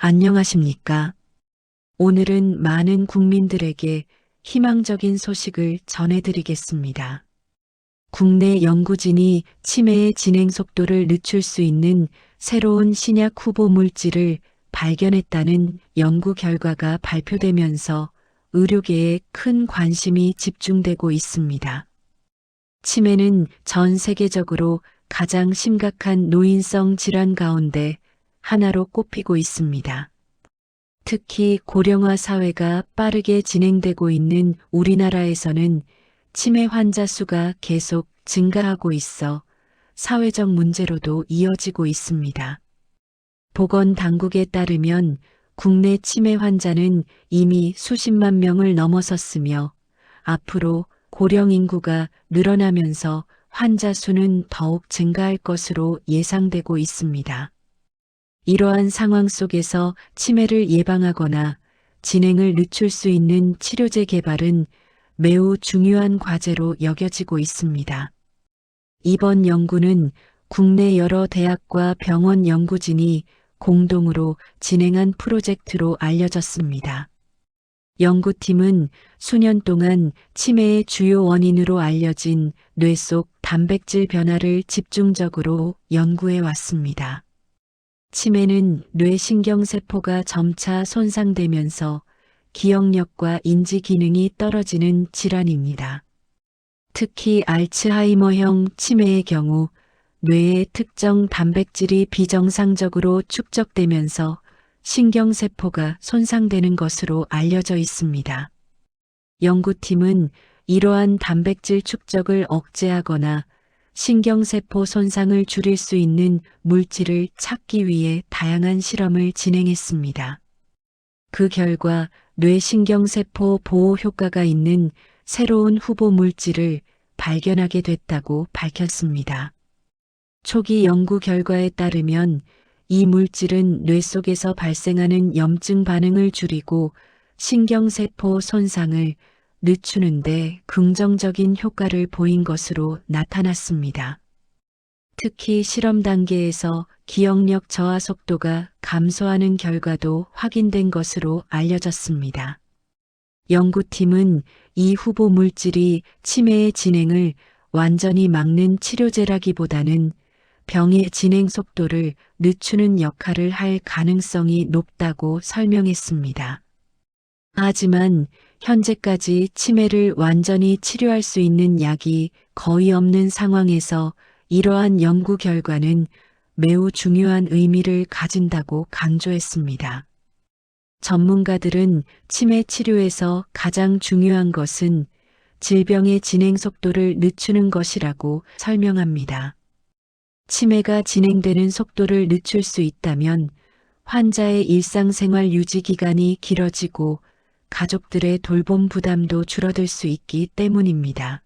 안녕하십니까? 오늘은 많은 국민들에게 희망적인 소식을 전해드리겠습니다. 국내 연구진이 치매의 진행 속도를 늦출 수 있는 새로운 신약 후보 물질을 발견했다는 연구 결과가 발표되면서 의료계에 큰 관심이 집중되고 있습니다. 치매는 전 세계적으로 가장 심각한 노인성 질환 가운데 하나로 꼽히고 있습니다. 특히 고령화 사회가 빠르게 진행되고 있는 우리나라에서는 치매 환자 수가 계속 증가하고 있어 사회적 문제로도 이어지고 있습니다. 보건당국에 따르면 국내 치매 환자는 이미 수십만 명을 넘어섰으며 앞으로 고령 인구가 늘어나면서 환자 수는 더욱 증가할 것으로 예상되고 있습니다. 이러한 상황 속에서 치매를 예방하거나 진행을 늦출 수 있는 치료제 개발은 매우 중요한 과제로 여겨지고 있습니다. 이번 연구는 국내 여러 대학과 병원 연구진이 공동으로 진행한 프로젝트로 알려졌습니다. 연구팀은 수년 동안 치매의 주요 원인으로 알려진 뇌 속 단백질 변화를 집중적으로 연구해 왔습니다. 치매는 뇌신경세포가 점차 손상되면서 기억력과 인지 기능이 떨어지는 질환입니다. 특히 알츠하이머형 치매의 경우 뇌의 특정 단백질이 비정상적으로 축적되면서 신경세포가 손상되는 것으로 알려져 있습니다. 연구팀은 이러한 단백질 축적을 억제하거나 신경세포 손상을 줄일 수 있는 물질을 찾기 위해 다양한 실험을 진행했습니다. 그 결과 뇌신경세포 보호 효과가 있는 새로운 후보 물질을 발견하게 됐다고 밝혔습니다. 초기 연구 결과에 따르면 이 물질은 뇌 속에서 발생하는 염증 반응을 줄이고 신경세포 손상을 늦추는 데 긍정적인 효과를 보인 것으로 나타났습니다. 특히 실험 단계에서 기억력 저하 속도가 감소하는 결과도 확인된 것으로 알려졌습니다. 연구팀은 이 후보 물질이 치매의 진행을 완전히 막는 치료제라기보다는 병의 진행 속도를 늦추는 역할을 할 가능성이 높다고 설명했습니다. 하지만 현재까지 치매를 완전히 치료할 수 있는 약이 거의 없는 상황에서 이러한 연구 결과는 매우 중요한 의미를 가진다고 강조했습니다. 전문가들은 치매 치료에서 가장 중요한 것은 질병의 진행 속도를 늦추는 것이라고 설명합니다. 치매가 진행되는 속도를 늦출 수 있다면 환자의 일상생활 유지 기간이 길어지고 가족들의 돌봄 부담도 줄어들 수 있기 때문입니다.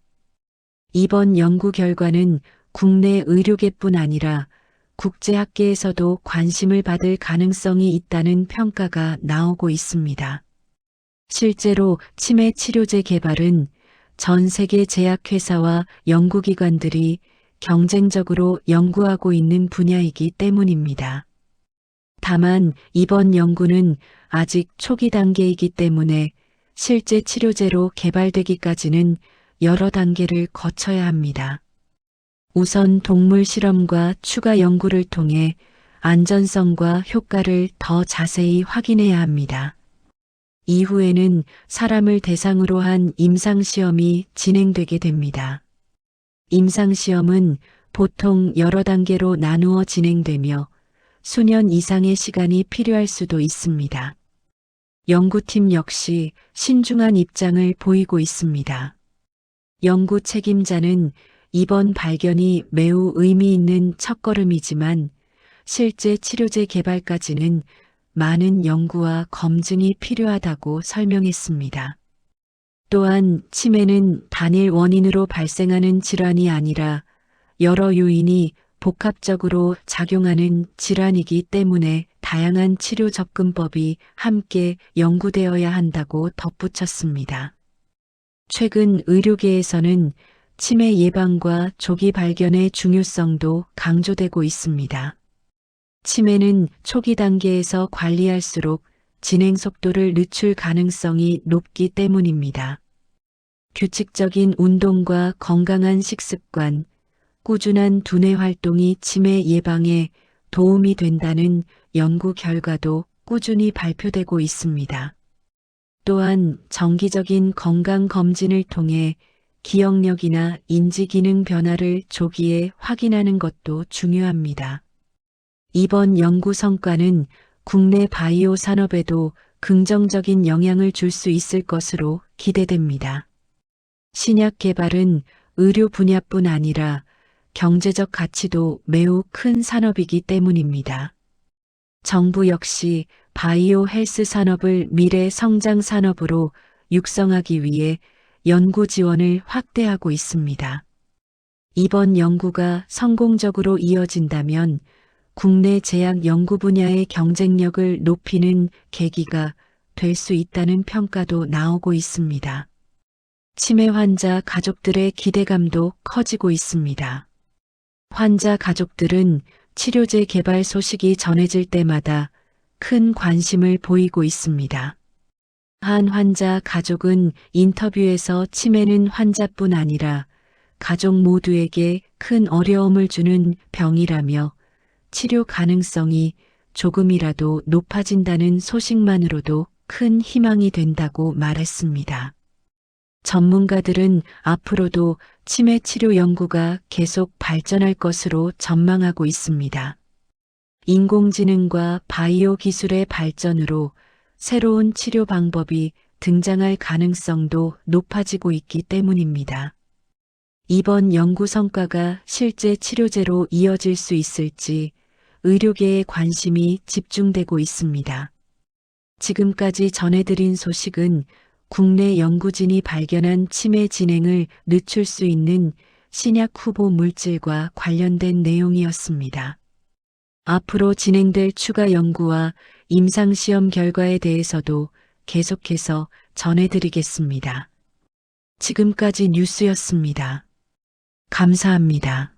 이번 연구 결과는 국내 의료계뿐 아니라 국제학계에서도 관심을 받을 가능성이 있다는 평가가 나오고 있습니다. 실제로 치매 치료제 개발은 전 세계 제약회사와 연구기관들이 경쟁적으로 연구하고 있는 분야이기 때문입니다. 다만 이번 연구는 아직 초기 단계이기 때문에 실제 치료제로 개발되기까지는 여러 단계를 거쳐야 합니다. 우선 동물 실험과 추가 연구를 통해 안전성과 효과를 더 자세히 확인해야 합니다. 이후에는 사람을 대상으로 한 임상시험이 진행되게 됩니다. 임상시험은 보통 여러 단계로 나누어 진행되며 수년 이상의 시간이 필요할 수도 있습니다. 연구팀 역시 신중한 입장을 보이고 있습니다. 연구 책임자는 이번 발견이 매우 의미 있는 첫걸음이지만 실제 치료제 개발까지는 많은 연구와 검증이 필요하다고 설명했습니다. 또한 치매는 단일 원인으로 발생하는 질환이 아니라 여러 요인이 복합적으로 작용하는 질환이기 때문에 다양한 치료 접근법이 함께 연구되어야 한다고 덧붙였습니다. 최근 의료계에서는 치매 예방과 조기 발견의 중요성도 강조되고 있습니다. 치매는 초기 단계에서 관리할수록 진행 속도를 늦출 가능성이 높기 때문입니다. 규칙적인 운동과 건강한 식습관, 꾸준한 두뇌 활동이 치매 예방에 도움이 된다는 연구 결과도 꾸준히 발표되고 있습니다. 또한 정기적인 건강 검진을 통해 기억력이나 인지 기능 변화를 조기에 확인하는 것도 중요합니다. 이번 연구 성과는 국내 바이오 산업에도 긍정적인 영향을 줄 수 있을 것으로 기대됩니다. 신약 개발은 의료 분야뿐 아니라 경제적 가치도 매우 큰 산업이기 때문입니다. 정부 역시 바이오 헬스 산업을 미래 성장 산업으로 육성하기 위해 연구 지원을 확대하고 있습니다. 이번 연구가 성공적으로 이어진다면 국내 제약 연구 분야의 경쟁력을 높이는 계기가 될 수 있다는 평가도 나오고 있습니다. 치매 환자 가족들의 기대감도 커지고 있습니다. 환자 가족들은 치료제 개발 소식이 전해질 때마다 큰 관심을 보이고 있습니다. 한 환자 가족은 인터뷰에서 치매는 환자뿐 아니라 가족 모두에게 큰 어려움을 주는 병이라며 치료 가능성이 조금이라도 높아진다는 소식만으로도 큰 희망이 된다고 말했습니다. 전문가들은 앞으로도 치매 치료 연구가 계속 발전할 것으로 전망하고 있습니다. 인공지능과 바이오 기술의 발전으로 새로운 치료 방법이 등장할 가능성도 높아지고 있기 때문입니다. 이번 연구 성과가 실제 치료제로 이어질 수 있을지 의료계의 관심이 집중되고 있습니다. 지금까지 전해드린 소식은 국내 연구진이 발견한 치매 진행을 늦출 수 있는 신약 후보 물질과 관련된 내용이었습니다. 앞으로 진행될 추가 연구와 임상시험 결과에 대해서도 계속해서 전해드리겠습니다. 지금까지 뉴스였습니다. 감사합니다.